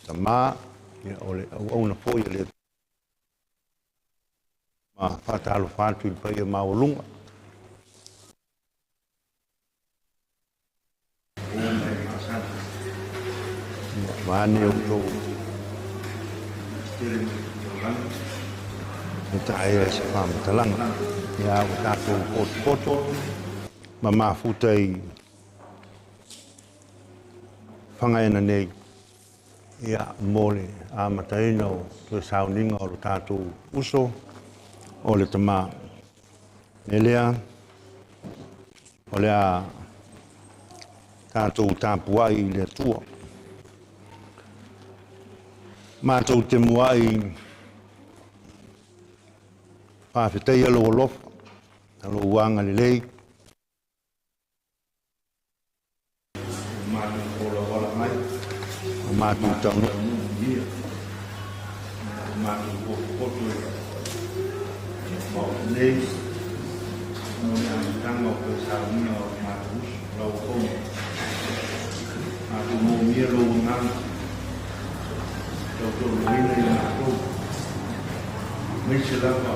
Tamā, ole au na foi le ma fatalo fatu il pai ma olunga. Ma ne o to. Ntai se fam talang. Ya o tato poto. Ma futai fangaina nei. Ia mole a mataino to Sauniga o tato uso o le Tamā. Elea o le a tato tapuai le tua. Mātou te muai whawhetei alo olofa, alo uanga le lei. Mātou kola wala mai. Mātou taunu. Mātou koto e. Lei. Tanga o ke Sauniga o mātou lau kongo. Mātou mō mia lau nganga. Tau luina i mātou. Meise lava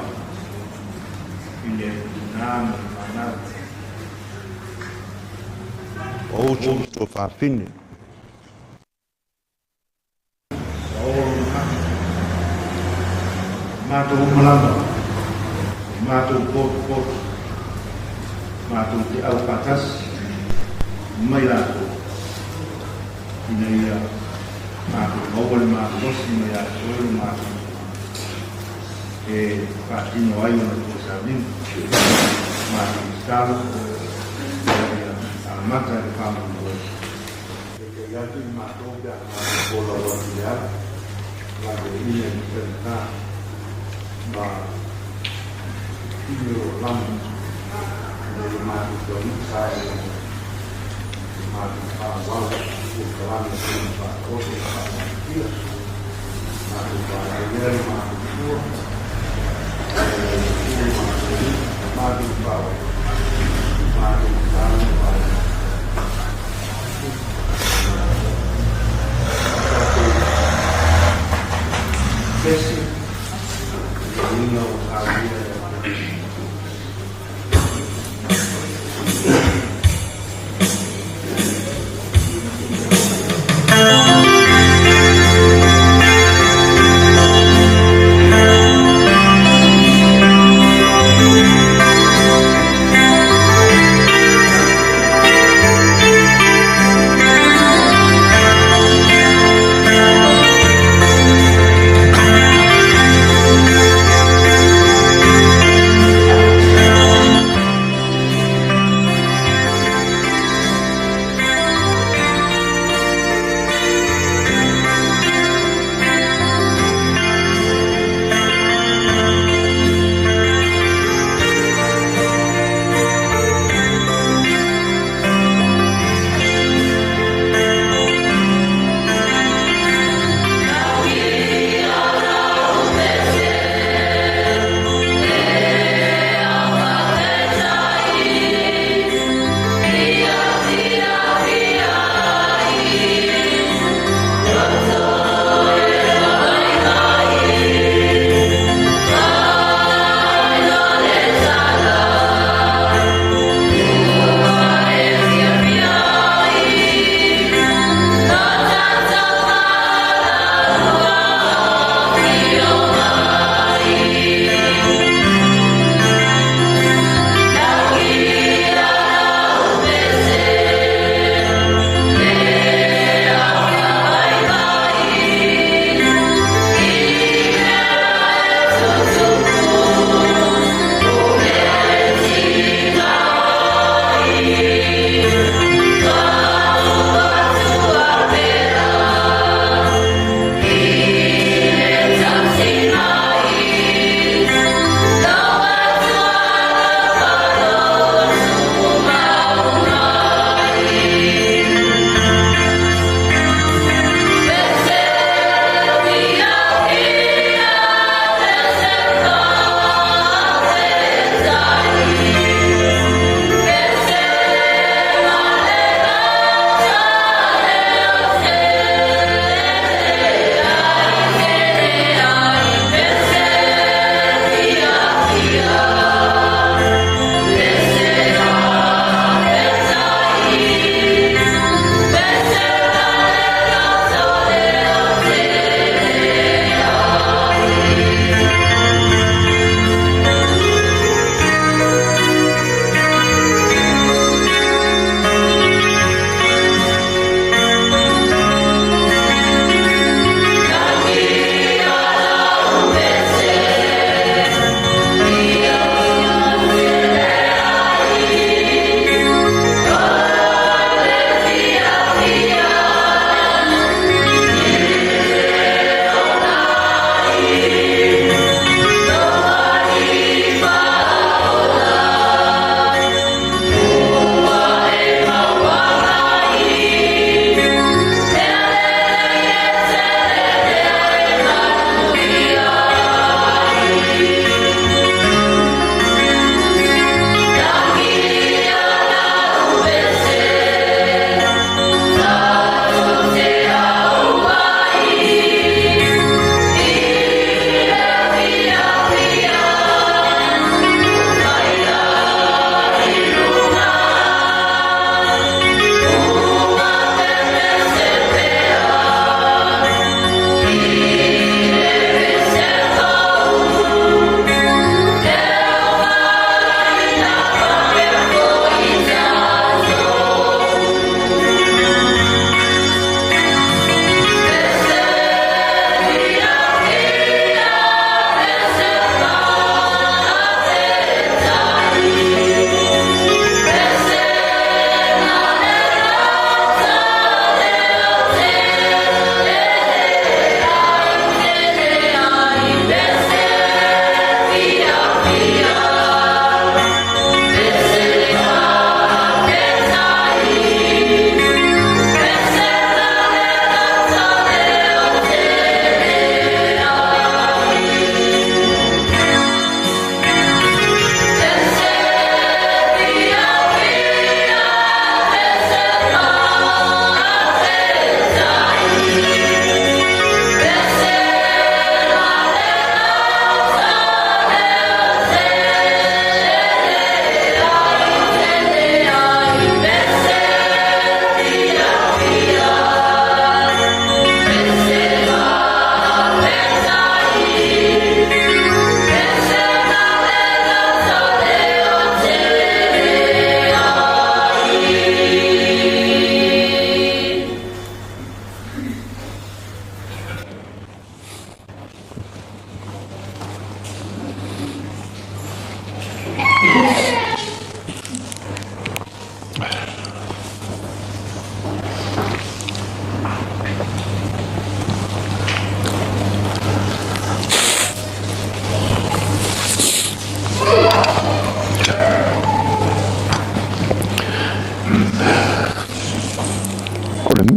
i le nāma manau. O tō whāwhine. Mātou malama, mātou koto, mātou te au patas, maya to inaya Vaovasamanaia Toilolo patino ai una cosa bin ma stavo a mata di fama che gli altri ma tocca a collaborare la linea di verità ma io l'anno nel marito non sai ma fa guarda che l'anno non fa cose fa io ma fa vedere ma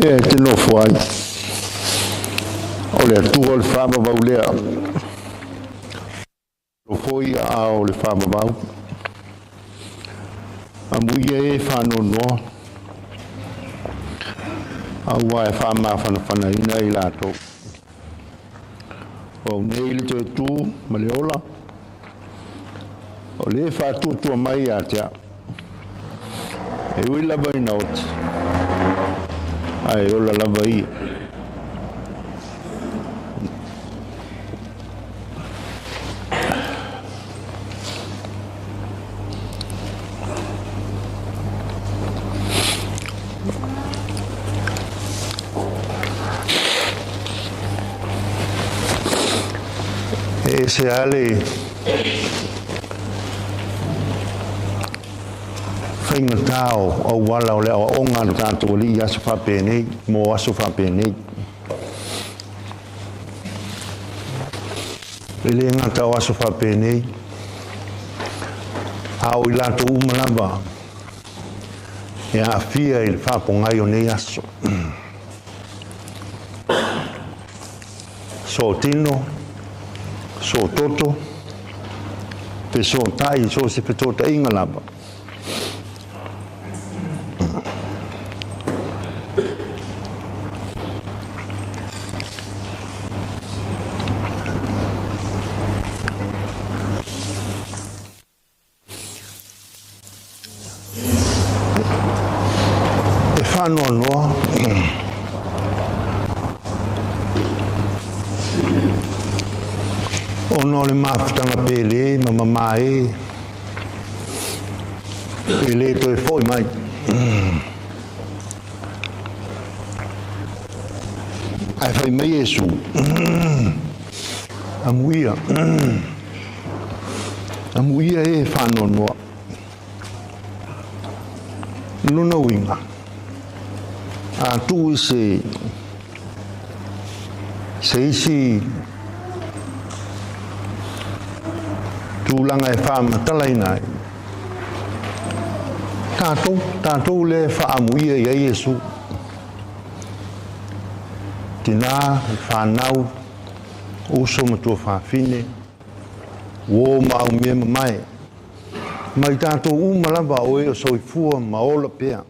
Mea te no fuai o le atua o le whamavau lea o foi a o le whamavau a muia e whano noa a ua e whamawhana ina i lato o nei le toi tū ma le ola o le whātua mai a tea e ui lava ina oti ai ola lava ia e se ale whainga tāo au wala o le awa o ngā tātou li i aso whapēnei, mō aso whapēnei. E le ngā tāo aso whapēnei, hao i lātou umalava, e a whia i le whapongai o nei aso. So tino, so toto, pe so tai, so se pe tota inga lava. No, no. O no le mafutanga pele, mama e le to e foi mai. Ai fai mai Yesu. Amuia. Amuia e fano no. Luna winga. A tu se isi tu langa e wha matalai nai tātou le wha amuia i a Yesu tina whanau uso matua whawhine wō mau mea mai mai tātou umalava o e o soifua maola pea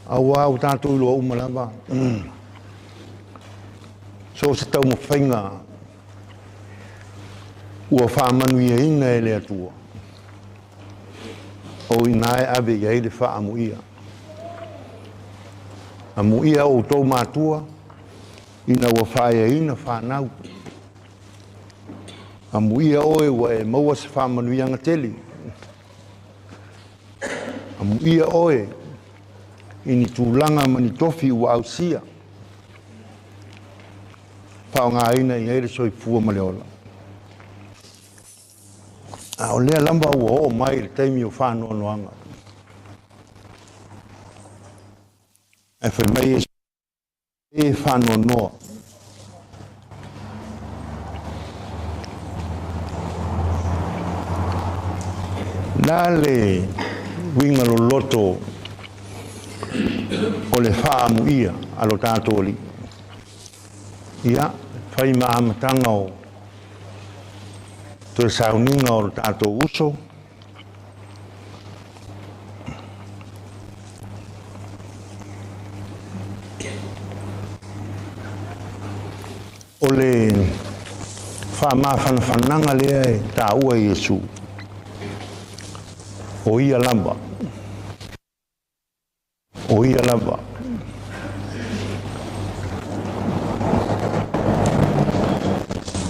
awa o tātou ilo umalava. So se tau mawhainga ua whamanuia ina e le atua. O ina e ave ia ele whaamuia. Amuia o tau mātua ina ua whaia ina whanau. Amuia oe ua e maua se whamanuia ngateli. Amuia oe ini tūlanga mani tofi ua ausia. Pao ngā ina i eire soi fua maleola. A o lea lamba ua o mai le taimi o whānoa noanga. E whai mai e whānoa noa. Nā le winga lo loto o le whaamuia alo tātou li. Ia, whai maamatanga o to Sauniga o tātou uso. O le whaamawhanawhananga lea e tā ua Yesu. O ia lamba. O ia lava.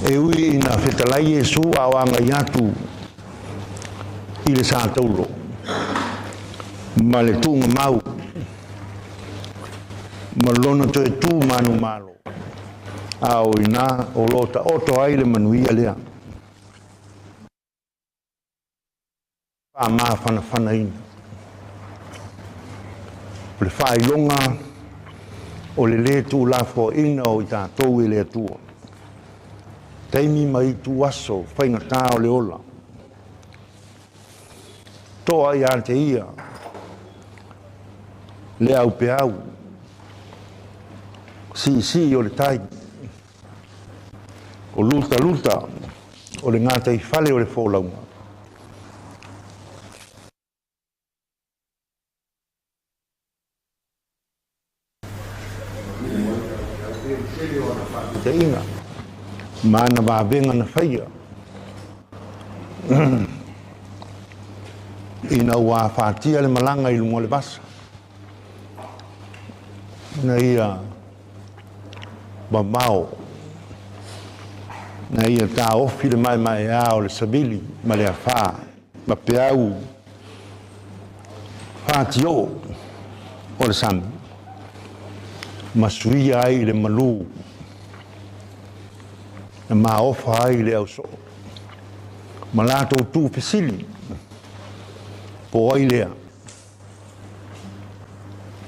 E ui ina whetalai Yesu awanga iatu i le sātaulo. Ma le tūnga mau. Ma lona to e tū manu malo. Ao ina o lota oto ai le manuia lea. whamawhanaina. O le whailonga o le le tu lafo ina o i tātou i le atua. Teimi mai tu aso, whainga tā o le ola. Toa i ante ia, le au pe au, si o le tai, o luta, o le ngata i whale o le wholaunga. Te inga, mana wawenga na whaia. Ina ua whātia le malanga i lungo le basa. Na ia mamao. Na ia tā ofi le mai a o le sabili, ma le a whā, ma pe au. Whātio o le sami. Ma suia ai le malu. Na ma ofa ai le au so. Ma lātou tū pesili. Po ai lea.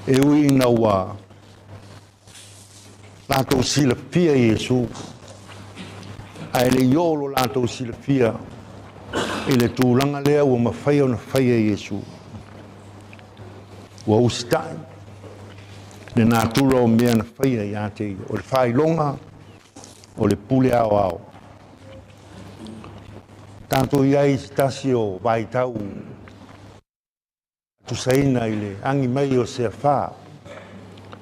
E ui na ua lātou sila pia Iesu. Ai le iolo lātou sila pia. E le tūlanga lea ua mawhai o na whaia Iesu. Ua usitai. Le nā tūra o mea na whaia i ate. O le whailonga. O le pule ao. Tātou iai stasi o vaitau. Tusaina i le angi mai o se whā.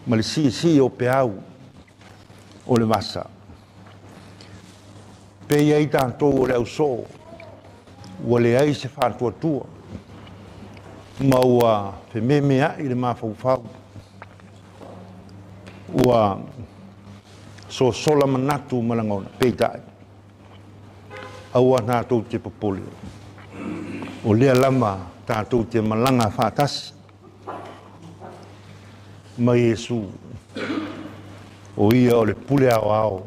Ma le si o pe au. O le wasa. Pe iai tātou o le au so. Ua le ai se whātua tua. Ma ua fe mea i le mawhau. Ua so sola manatu malangona. Peitai. Aua tātou te popoli. O lea lama tātou te malanga whātasi. Ma Iesu. O ia o le pule ao.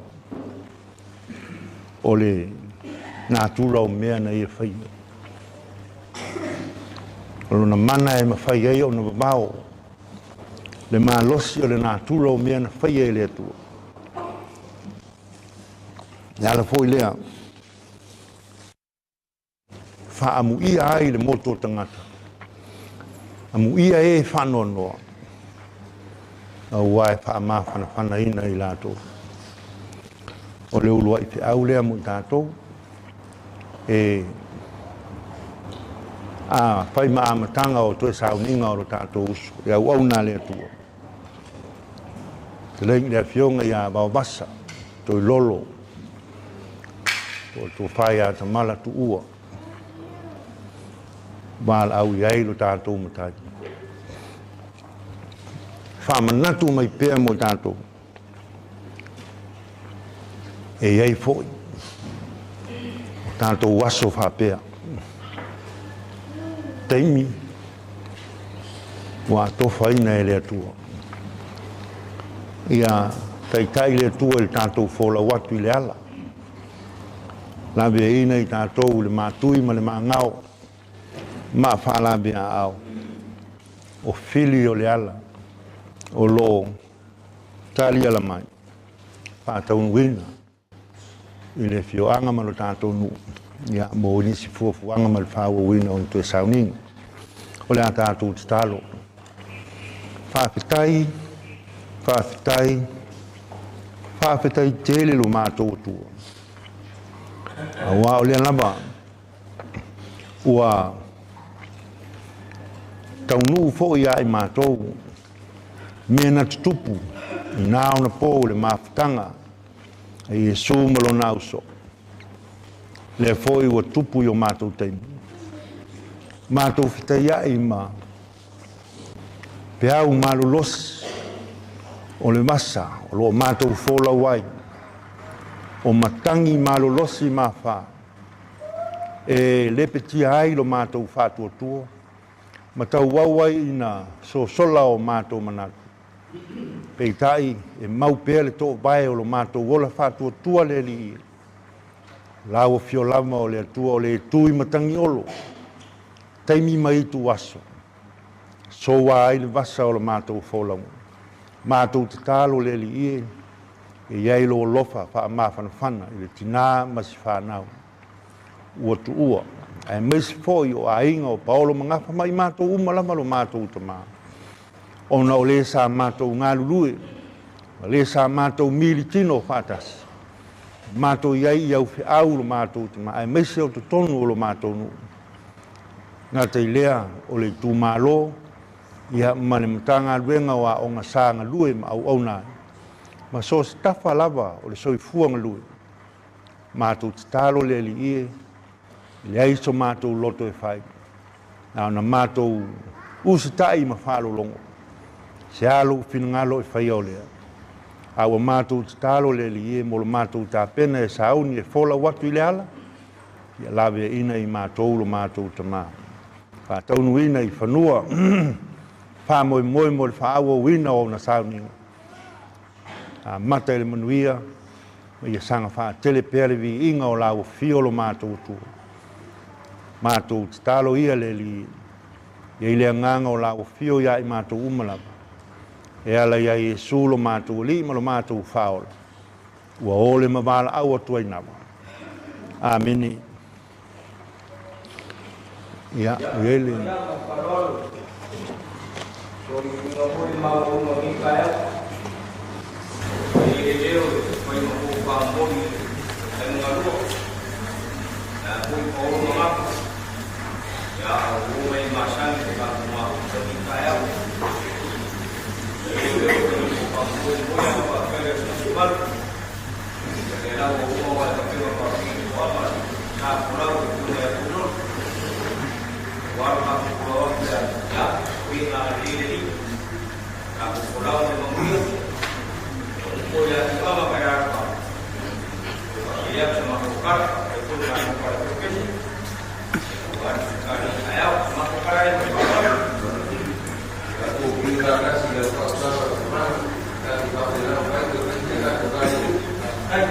O le nātura o mea na ia whai. O lona mana e mawhai ei o na wamao. Le mālosi o le nātura o mea na whai ei le atua. Le ala fōi lea. Whaamu ia ai le moto tangata. Amu ia e whanoa noa. Au wae whaamawhana ina i lātou. O le ulua i te au lea mo i tātou. Whai maamatanga o toe Sauniga o lo tātou usu. E au nā lea tua. Te leing lea fionga i a Vaovasamanaia Toilolo. O tō whai a Tamala tu ua. Wāla au i ailu tātou matai. Whamanatu mai pēr mo tātou. E iei fōi. Tātou waso whapea. Teimi. Wā tofa ina e lea tua. Ia taitai lea tua i tātou whola watu i le ala. Lawe ina i tātou le mātui ma le māngao. Ma whalabe a au. O fili o le ala. O lo tali ala mai. Whātau nuina. I le whioanga ma lo tātou nu. Ia mo nisi fuafuanga ma le whāua wina o nitue Sauniga. O le a tātou te talo. Whāwhitai tele lo mātou tua. A wā o le alaba. Ua taunu fo ia i mātou. Mena tutupu. I nāo na pō le mawhitanga. E Iesu malo na uso. Le foi o tupu i o mātou teimi. Mātou whitai ai ma. Pe au malulos. O le masa. O lo mātou whola wai. O matangi malulosi mawha. E lepetia ai lo mātou whātua tua. Matau wawai ina so sola o mātou manatu. Peitai e mau pēr le tō bae o lo mātou wola whātua tua le li. Lau o fio lama o le atua o le tui matangi olo. taimi mai tu aso. So wa ile vasa o le mātou wholau. Mātou te tālo le li ie, e iai lo lofa wha mawhanawhana, i le tina masi whanau. Ua tu ua. E mesi fōi o a inga o paolo mangafa mai mātou umalama lo mātou Tamā. Ona o le sa mātou ngā lulue, le sa mātou mili tino whātasi. Mātou iai iau whi au lo mātou Tamā, e mesi o te tonu o lo mātou nu. Ngā te lea o le tū mālo, ia mane matanga ruenga wa o ngā sānga lue ma au au nai. Ma so se tafa lava o le soi fuanga lue. Mātou te tālo le li ie, le aiso mātou loto e whai. Nā ona mātou usitai ma whālo longo. Se alo whinangalo e whai au lea. Awa mātou te tālo le li ie, mo le mātou tā pena e sauni e whola watu i le ala. Ia lawe ina i mātou lo mātou Tamā. Whātaunu ina i whanua. Wha moi mo le whaawa wina o na Sauniga. Mata ele manuia, ia sanga wha telepere vi inga o lau fiolo mātou tu. Mātou te talo ia le li, ia ile nganga o lau fio ia i mātou umalama. E ala ia i sulo mātou li, ma lo mātou whaola. Ua ole mawala au atua inawa. Amini. Ia, uele. So yung mga mau maging kaya, may ileo, may mapupamon, ay mga luwa. Na kung puro mga po, kaya kung may masan, kaya maging kaya. May ileo, may mapupamon po yan, mapapagay sa sumal. Kaya na kung mawala ka pero mapapagay po amal, na pulaw, kung may puno. Warna pulaw, ya, wina lili, na pulaw na mamuyo. Kuya ito mapayara pa. Iyak sa mga kukar, ito na ang parapukis. Kuwan kari ayaw, sa mga kukaray, magpapar. Ako pinagana sila sa mga kaya papilang pa ito na sila kukaray. Ay!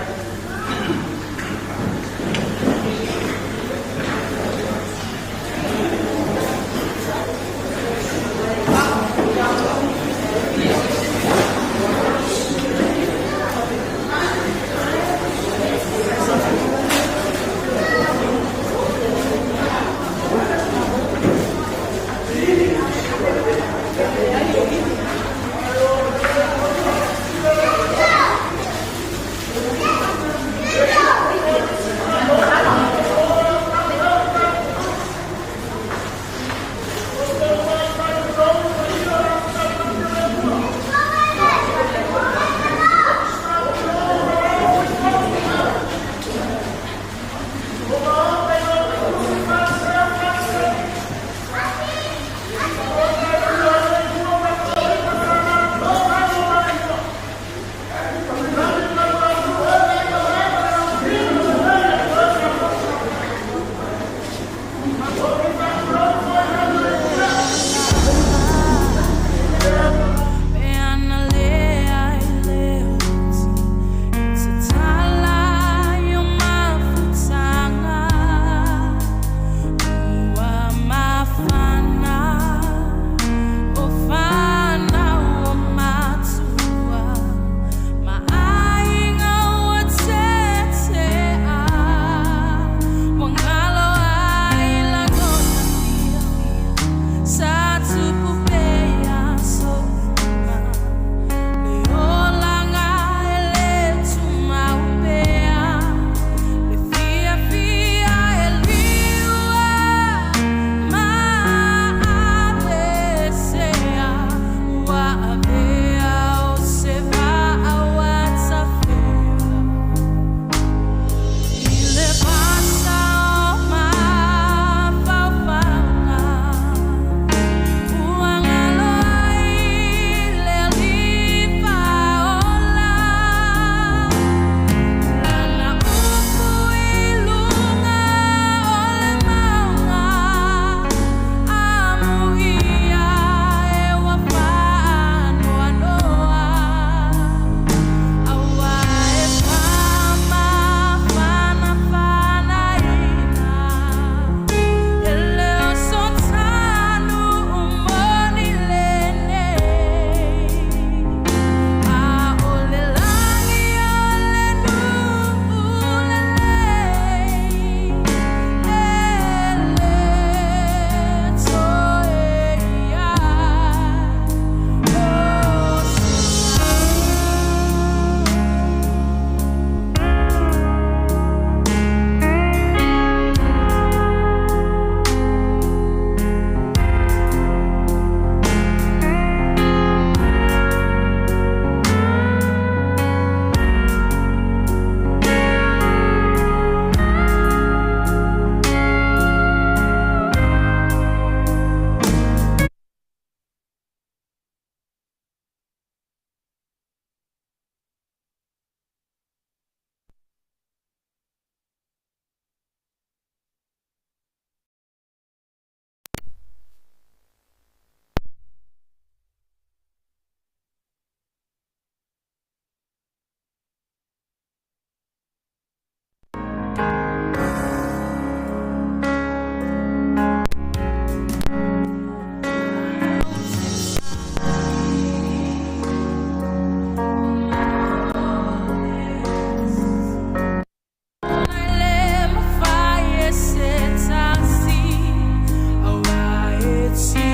it seems